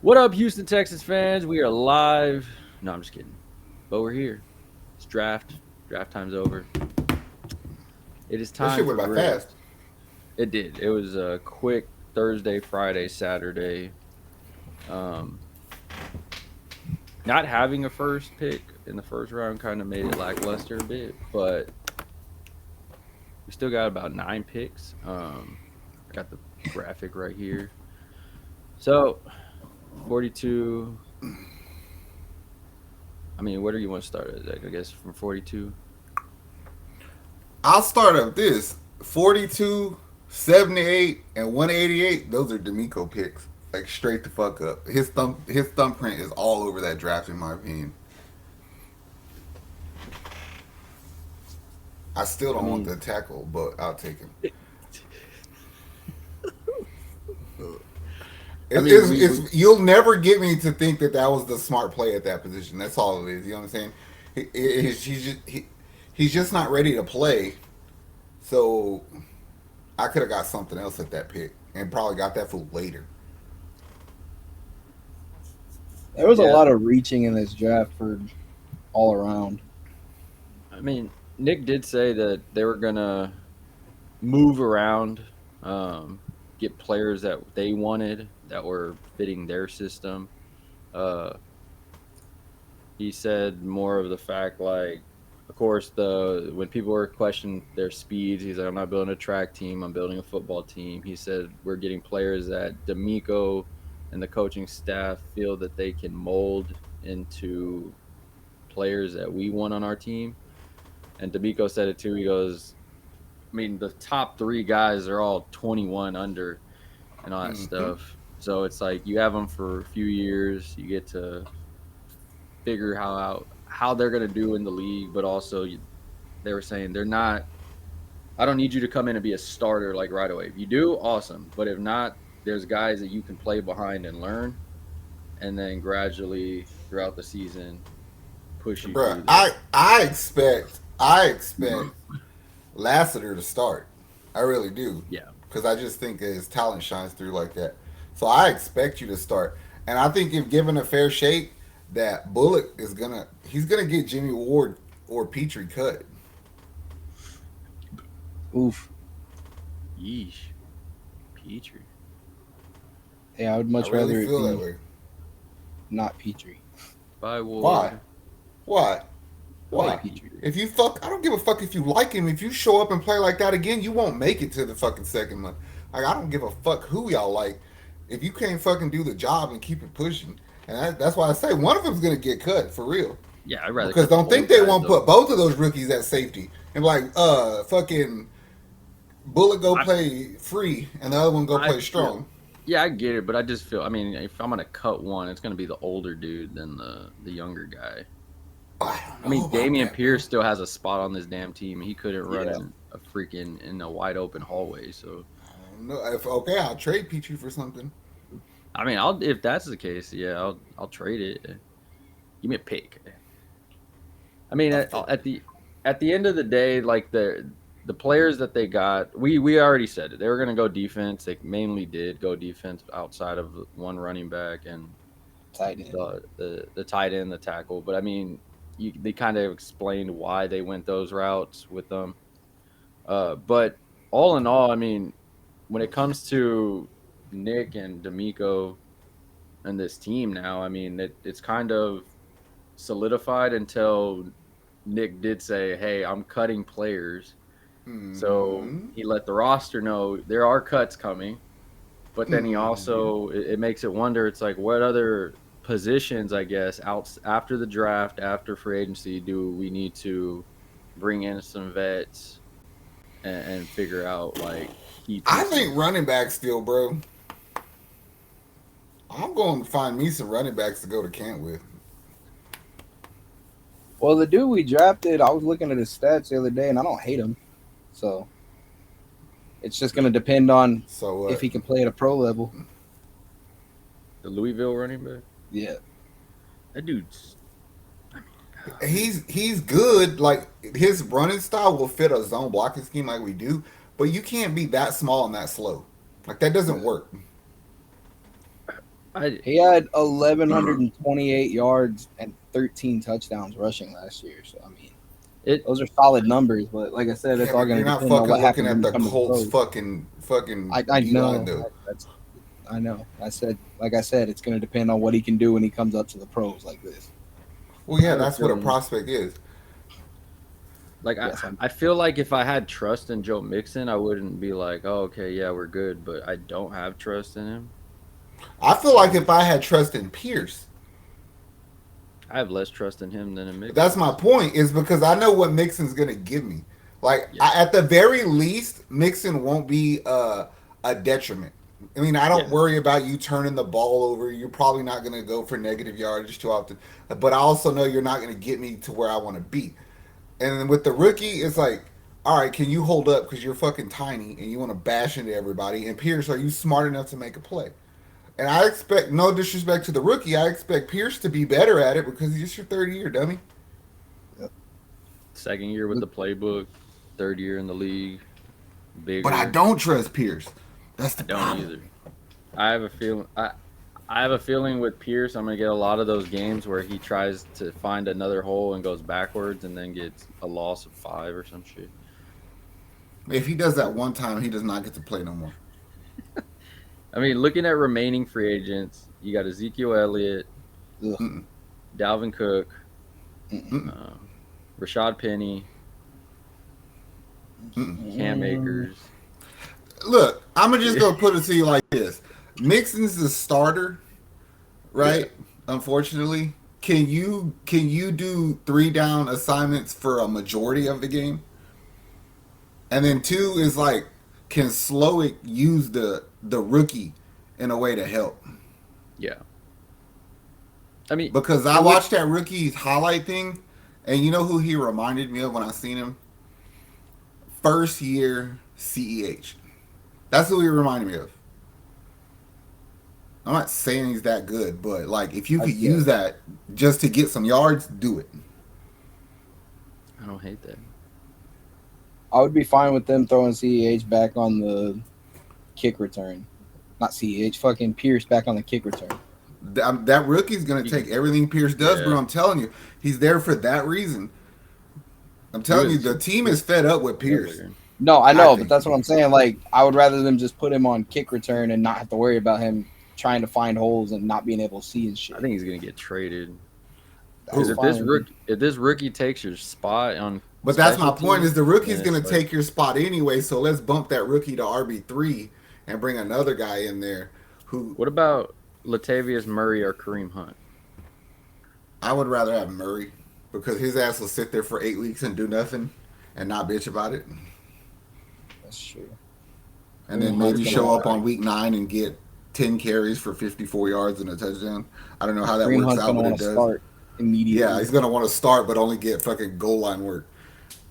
What up, Houston Texans fans? We are live. No, I'm just kidding. But we're here. It's draft. Draft time's over. It is That time shit for went by grade. fast. It did. It was a quick Thursday, Friday, Saturday. Um, Not having a first pick in the first round kind of made it lackluster a bit, but we still got about 9 picks. I got the graphic right here. So, 42. I mean, where do you want to start at? I guess from 42. I'll start at this 42, 78, and 188. Those are DeMeco picks. Like straight the fuck up. His thumbprint is all over that draft, in my opinion. I still I don't want mean, the tackle, but I'll take him. I mean, we You'll never get me to think that was the smart play at that position. That's all it is. You know what I'm saying? He's just not ready to play. So I could have got something else at that pick and probably got that fool later. There was a yeah. lot of reaching in this draft for all around. I mean, Nick did say that they were gonna move around, get players that they wanted that were fitting their system. Uh, he said more of the fact, like, of course, the when people were questioning their speeds, he's like, "I'm not building a track team. I'm building a football team." He said, "We're getting players that DeMeco and the coaching staff feel that they can mold into players that we want on our team." And DeMeco said it too. He goes, I mean, the top three guys are all 21 under and all that Mm-hmm. stuff. So it's like you have them for a few years. You get to figure how they're going to do in the league, but also they were saying they're not. I don't need you to come in and be a starter like right away. If you do, awesome. But if not, there's guys that you can play behind and learn, and then gradually throughout the season push you Bruh, through the. I expect Lassiter to start. I really do. Yeah, Because I just think that his talent shines through like that. So I expect you to start. And I think if given a fair shake, that Bullock he's gonna get Jimmy Ward or Petrie cut. Oof. yeesh, Petrie. Yeah, I would I much really rather it feel that be way. not Petrie. By Why? Ward. Why? I like Why? Petrie. If you fuck, I don't give a fuck if you like him. If you show up and play like that again, you won't make it to the fucking second month. Like I don't give a fuck who y'all like. If you can't fucking do the job and keep it pushing, and that's why I say one of them's gonna get cut for real. Yeah, I'd rather Because cut don't think both they guys won't though. put both of those rookies at safety and like fucking Bullock go I play free and the other one go I play feel strong. yeah, I get it, but I just feel I mean, if I'm gonna cut one, it's gonna be the older dude than the younger guy. I don't I know mean, about Damian that, bro. Pierce still has a spot on this damn team, and he couldn't run Yeah. in a freaking in a wide open hallway. So I don't know. If okay, I'll trade Petrie for something. I mean, I'll if that's the case, yeah, I'll trade it. Give me a pick. I mean, I feel at the end of the day, like the players that they got, we already said it. They were going to go defense. They mainly did go defense outside of one running back and Tight end. the tight end, the tackle. But I mean, they kind of explained why they went those routes with them. But all in all, I mean, when it comes to Nick and DeMeco and this team now, I mean, it's kind of solidified until Nick did say, "Hey, I'm cutting players." So mm-hmm. he let the roster know there are cuts coming, but then he Mm-hmm. also it makes it wonder. It's like what other positions, I guess, out after the draft, after free agency, do we need to bring in some vets and figure out like key I pieces? think running back still, bro. I'm going to find me some running backs to go to camp with. Well, the dude we drafted, I was looking at his stats the other day, and I don't hate him. So it's just going to depend on So if what? he can play at a pro level. The Louisville running back, Yeah. that dude's. He's good. Like his running style will fit a zone blocking scheme like we do, but you can't be that small and that slow. Like that doesn't Yeah. work. He had 1,128 yards and 13 touchdowns rushing last year. So I mean, those are solid numbers. But like I said, it's all going to depend on what happens when you come to the Colts. Fucking. I know. I know. Like I said, it's going to depend on what he can do when he comes up to the pros like this. Well, yeah, that's what a prospect is. Like I feel like if I had trust in Joe Mixon, I wouldn't be like, oh, okay, yeah, we're good. But I don't have trust in him. I feel like if I had trust in Pierce, I have less trust in him than in Mixon. That's my point. Is because I know what Mixon's gonna give me. Like at the very least, Mixon won't be a detriment. I mean, I don't worry about you turning the ball over. You're probably not gonna go for negative yardage too often. But I also know you're not gonna get me to where I want to be. And then with the rookie, it's like, all right, can you hold up because you're fucking tiny and you want to bash into everybody? And Pierce, are you smart enough to make a play? And I expect, no disrespect to the rookie, I expect Pierce to be better at it because he's your third year, dummy. Yep. Second year with the playbook, third year in the league. Bigger. But I don't trust Pierce. That's the problem. Either. I have a feeling. I have a feeling with Pierce, I'm gonna get a lot of those games where he tries to find another hole and goes backwards and then gets a loss of 5 or some shit. If he does that one time, he does not get to play no more. I mean, looking at remaining free agents, you got Ezekiel Elliott, Dalvin Cook, Rashad Penny, Cam Akers. Look, I'm just gonna put it to you like this: Mixon's the starter, right? Yeah. Unfortunately, can you do 3 down assignments for a majority of the game? And then 2 is like, can Slowick use the rookie in a way to help? Yeah. I mean, because I watched that rookie's highlight thing, and you know who he reminded me of when I seen him? First year CEH. That's who he reminded me of. I'm not saying he's that good, but like if you could use that just to get some yards, do it. I don't hate that. I would be fine with them throwing CEH back on the kick return. Not CEH, fucking Pierce back on the kick return. That rookie's going to take everything Pierce does, bro. I'm telling you. He's there for that reason. I'm telling you, the team is fed up with Pierce. No, I know, but that's what I'm saying. Like, I would rather them just put him on kick return and not have to worry about him trying to find holes and not being able to see and shit. I think he's going to get traded. If this rookie takes your spot on... But that's my point, is the rookie's going to take your spot anyway, so let's bump that rookie to RB3 and bring another guy in there who... What about Latavius Murray or Kareem Hunt? I would rather have Murray because his ass will sit there for 8 weeks and do nothing and not bitch about it. That's true. And then maybe show up on week 9 and get 10 carries for 54 yards and a touchdown. I don't know how that works out, but it does. Start immediately. Yeah, he's going to want to start but only get fucking goal line work.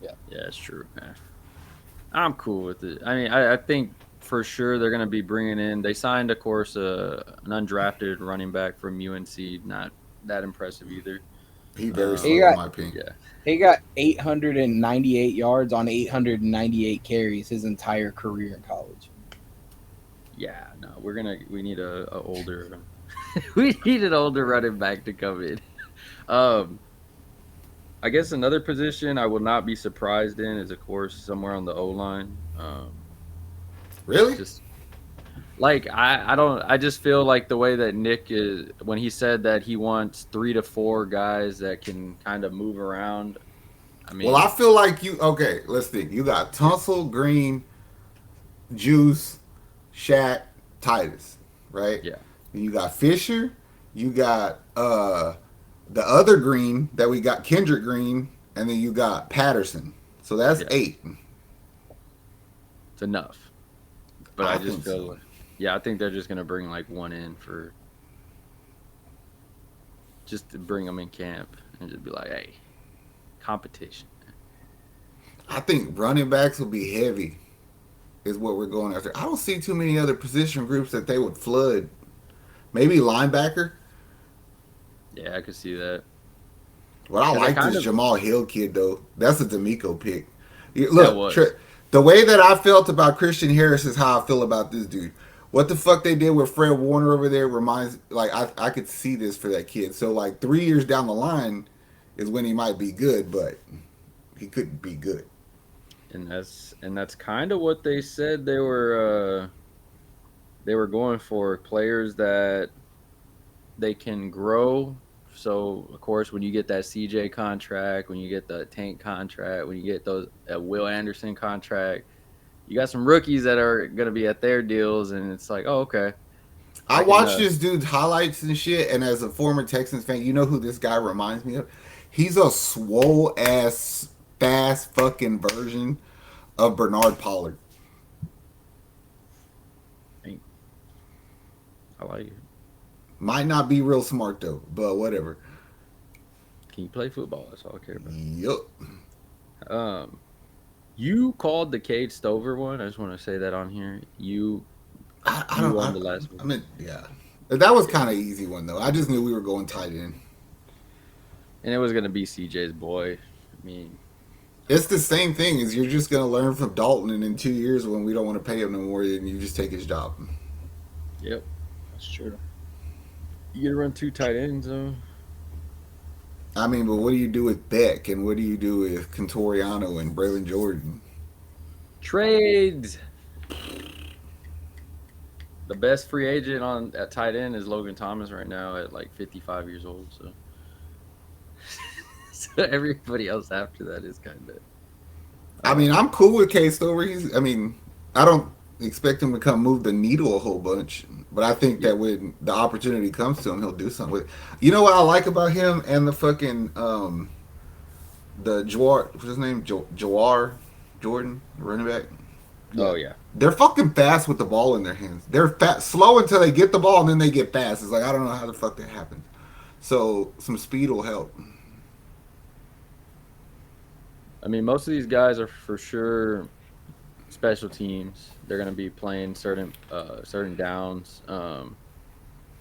Yeah, that's true. Man. I'm cool with it. I mean, I think for sure they're going to be bringing in. They signed, of course, an undrafted running back from UNC. Not that impressive either. He very slow, in my opinion. Yeah. He got 898 yards on 898 carries his entire career in college. Yeah, no, we need a older we need an older running back to come in. I guess another position I will not be surprised in is, of course, somewhere on the O-line. Really? Just like I just feel like the way that Nick is, when he said that he wants 3 to 4 guys that can kind of move around. I mean, well, I feel like okay, let's think. You got Tunsil, Green, Juice, Shaq, Titus, right? Yeah. And you got Fisher, you got the other Green that we got, Kendrick Green, and then you got Patterson. So that's 8. It's enough. But I just feel like, I think they're just going to bring like one in for just to bring them in camp and just be like, hey, competition. I think running backs will be heavy is what we're going after. I don't see too many other position groups that they would flood. Maybe linebacker. Yeah, I could see that. What I like this Jamal Hill kid, though. That's a DeMeco pick. Look, the way that I felt about Christian Harris is how I feel about this dude. What the fuck they did with Fred Warner over there reminds like I could see this for that kid. So like 3 years down the line is when he might be good, but he couldn't be good. And that's kind of what they said they were going for, players that they can grow. So of course, when you get that CJ contract, when you get the Tank contract, when you get those Will Anderson contract, you got some rookies that are going to be at their deals, and it's like, oh, okay. I watched this dude's highlights and shit, and as a former Texans fan, you know who this guy reminds me of? He's a swole ass, fast fucking version of Bernard Pollard. I like it. Might not be real smart though, but whatever. Can you play football? That's all I care about. Yup. You called the Cade Stover one. I just want to say that on here. I won the last one. I mean, yeah. That was kind of easy one, though. I just knew we were going tight end. And it was going to be CJ's boy. I mean, it's the same thing as you're just going to learn from Dalton, and in 2 years when we don't want to pay him no more, then you just take his job. Yep. That's true. You get to run 2 tight ends, though. I mean, but what do you do with Beck, and what do you do with Contoriano and Braylon Jordan? Trades. The best free agent at tight end is Logan Thomas right now at like 55 years old. So, so everybody else after that is kind of. I mean, I'm cool with K-Stover. I don't expect him to move the needle a whole bunch, but I think that when the opportunity comes to him, he'll do something with it. You know what I like about him and the fucking the Jawhar, what's his name? Jawhar Jordan, running back. Oh yeah, they're fucking fast with the ball in their hands. They're slow until they get the ball, and then they get fast. It's like I don't know how the fuck that happens. So some speed will help. I mean, most of these guys are for sure special teams. They're going to be playing certain downs. I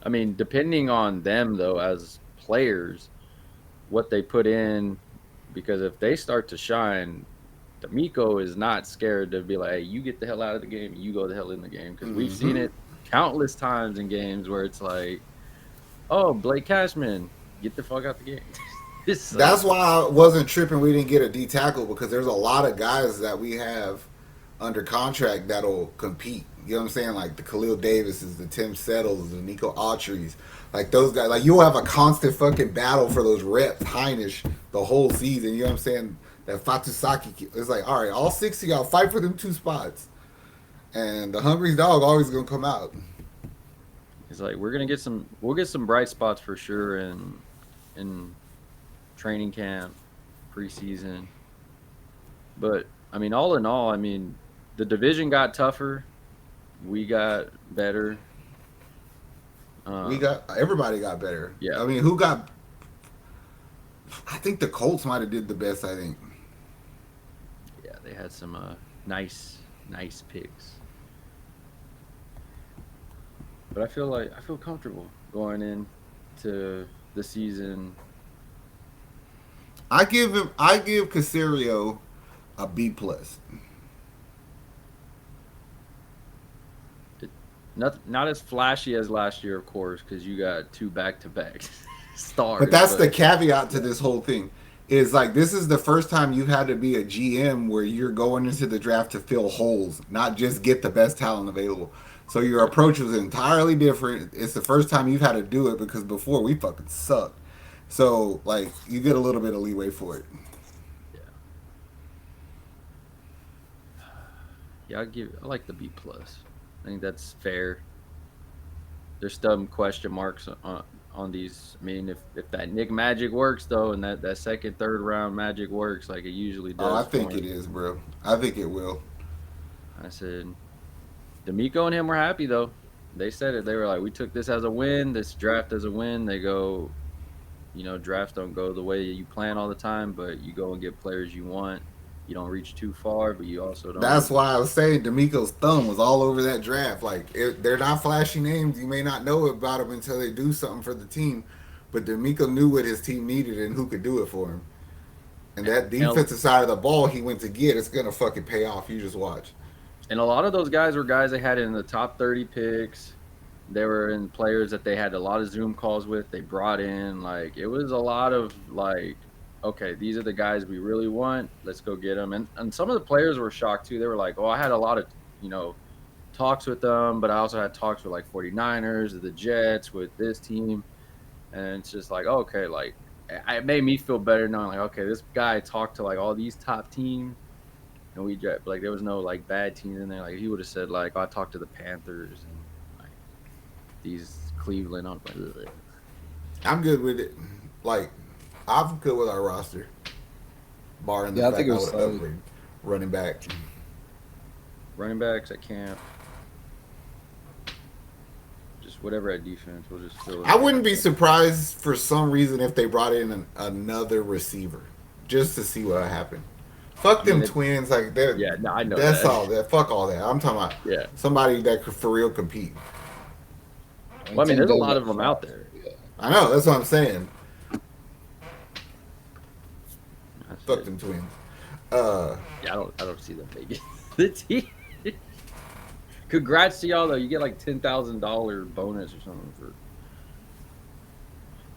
mean, depending on them though, as players, what they put in, because if they start to shine, DeMeco is not scared to be like, hey, you get the hell out of the game, you go the hell in the game. Because we've seen it countless times in games where it's like, oh, Blake Cashman, get the fuck out the game. That's why I wasn't tripping we didn't get a D tackle, because there's a lot of guys that we have under contract that'll compete. You know what I'm saying? Like the Khalil Davises, the Tim Settles, the Nico Autry's. Like those guys. Like you'll have a constant fucking battle for those reps, Heinisch, the whole season. You know what I'm saying? That Fatusaki, it's like, all right, all 60 y'all fight for them 2 spots, and the hungry dog always gonna come out. It's like we'll get some bright spots for sure in training camp, preseason. But I mean, all in all, I mean, the division got tougher. We got better. Everybody got better. Yeah. I mean, I think the Colts might have did the best. I think. Yeah, they had some nice picks. But I feel comfortable going into the season. I give Caserio a B+. Not as flashy as last year, of course, because you got 2 back-to-back stars. But that's the caveat to this whole thing. Is like this is the first time you've had to be a GM where you're going into the draft to fill holes, not just get the best talent available. So your approach was entirely different. It's the first time you've had to do it, because before we fucking sucked. So like you get a little bit of leeway for it. Yeah, I like the B+. I think that's fair. There's some question marks on these. I mean, if that Nick magic works though, and that second, third round magic works like it usually does. Oh, I think it is, bro. I think it will. I said, DeMeco and him were happy though. They said it. They were like, we took this as a win, this draft as a win. They go, drafts don't go the way you plan all the time, but you go and get players you want. You don't reach too far, but you also don't. That's why I was saying DeMeco's thumb was all over that draft. Like, they're not flashy names. You may not know about them until they do something for the team. But DeMeco knew what his team needed and who could do it for him. And that defensive side of the ball he went to get, it's going to fucking pay off. You just watch. And a lot of those guys were guys they had in the top 30 picks. They were in players that they had a lot of Zoom calls with. They brought in, like, it was a lot of, like, okay, these are the guys we really want. Let's go get them. And some of the players were shocked, too. They were like, I had a lot of, talks with them, but I also had talks with, like, 49ers, the Jets, with this team. And it's just like, okay, like, it made me feel better knowing, like, okay, this guy talked to, like, all these top teams. And we, like, there was no, like, bad teams in there. Like, he would have said, like, I talked to the Panthers and these Cleveland. I'm good with it. Like, I'm good with our roster. Barring the fact I would upgrade running back. Running backs at camp. Just whatever at defense. We'll just fill it. I wouldn't be surprised for some reason if they brought in another receiver just to see what happened. Fuck them Twins. Like, yeah, no, I know that's all that. Fuck all that. I'm talking about somebody that could for real compete. Well, I mean, there's a lot of them out there. I know. That's what I'm saying. Fuck them Twins. Yeah, I don't see them taking the team. Congrats to y'all though. You get like $10,000 bonus or something for.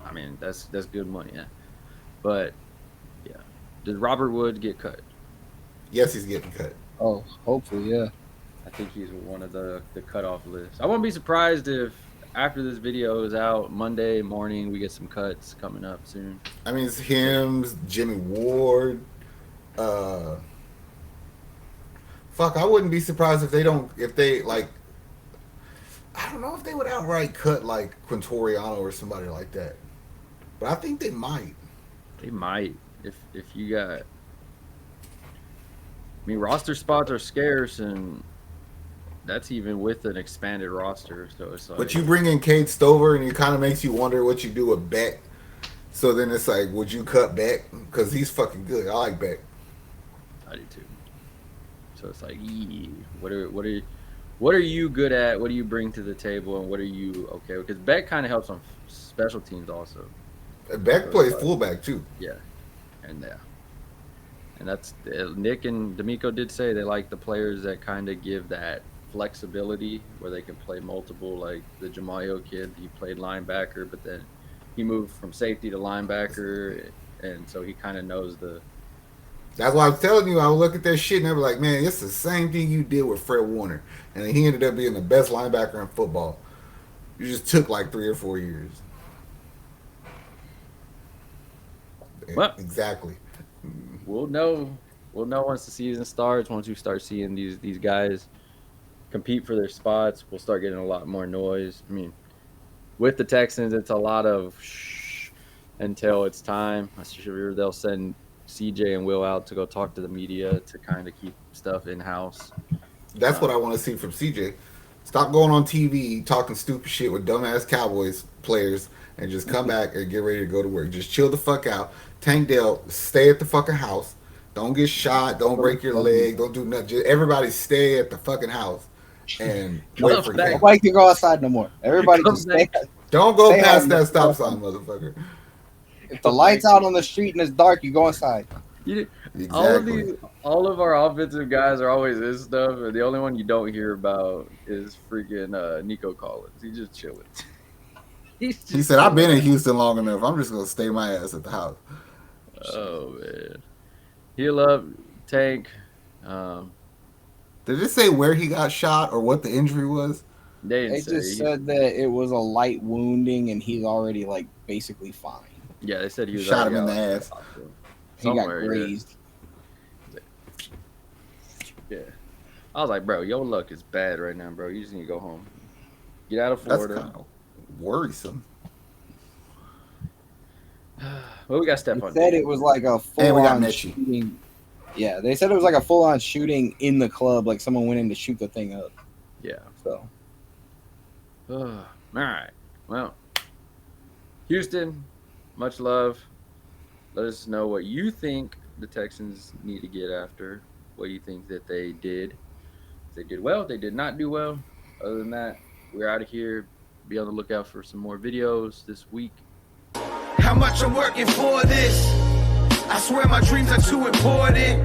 I mean, that's good money, yeah. But yeah, did Robert Woods get cut? Yes, he's getting cut. Oh, hopefully, yeah. I think he's one of the cutoff lists. I won't be surprised if after this video is out Monday morning we get some cuts coming up soon. I mean, it's him, Jimmy Ward. Fuck, I wouldn't be surprised if they like. I don't know if they would outright cut like Quintoriano or somebody like that, but I think they might. They might if you got. I mean, roster spots are scarce, and that's even with an expanded roster. So it's like. But you bring in Cade Stover, and it kind of makes you wonder what you do with Beck. So then it's like, would you cut Beck? Because he's fucking good. I like Beck. I do too. So it's like, what are you good at? What do you bring to the table, and what are you okay with? Because Beck kind of helps on special teams also. Beck plays fullback too. Yeah, and that's Nick and DeMeco did say they like the players that kind of give that flexibility where they can play multiple. Like the Jamal kid, he played linebacker, but then he moved from safety to linebacker, and so he kind of knows the. That's why I'm telling you, I would look at that shit and I'd be like, man, it's the same thing you did with Fred Warner. And he ended up being the best linebacker in football. You just took like 3 or 4 years. Well, exactly. We'll know once the season starts, once we start seeing these guys compete for their spots, we'll start getting a lot more noise. I mean, with the Texans, it's a lot of shh until it's time. I'm sure they'll send CJ and Will out to go talk to the media to kind of keep stuff in-house. That's what I want to see from CJ. Stop going on TV talking stupid shit with dumbass Cowboys players and just come back and get ready to go to work. Just chill the fuck out. Tank Dell, stay at the fucking house. Don't get shot. Don't break your leg. Don't do nothing. Just everybody stay at the fucking house and wait for game. Nobody can go outside no more. Everybody just stay. Don't go past that stop sign, motherfucker. If the light's out on the street and it's dark, you go inside. Exactly. All of our offensive guys are always this stuff, and the only one you don't hear about is freaking Nico Collins. He's just chilling. He said, "I've been in Houston long enough. I'm just gonna stay my ass at the house." Oh man, heal up, Tank. Did it say where he got shot or what the injury was? They just said that it was a light wounding and he's already like basically fine. Yeah, they said he was shot him in the ass. He got grazed. Yeah. I was like, bro, your luck is bad right now, bro. You just need to go home. Get out of Florida. That's kind of worrisome. Well, we got Stephon. They said it was like a full-on shooting. Yeah, they said it was like a full-on shooting in the club, like someone went in to shoot the thing up. Yeah. So. All right. Well, Houston, much love. Let us know what you think the Texans need to get after. What do you think that they did? If they did well, they did not do well. Other than that, we're out of here. Be on the lookout for some more videos this week. How much I'm working for this? I swear my dreams are too important.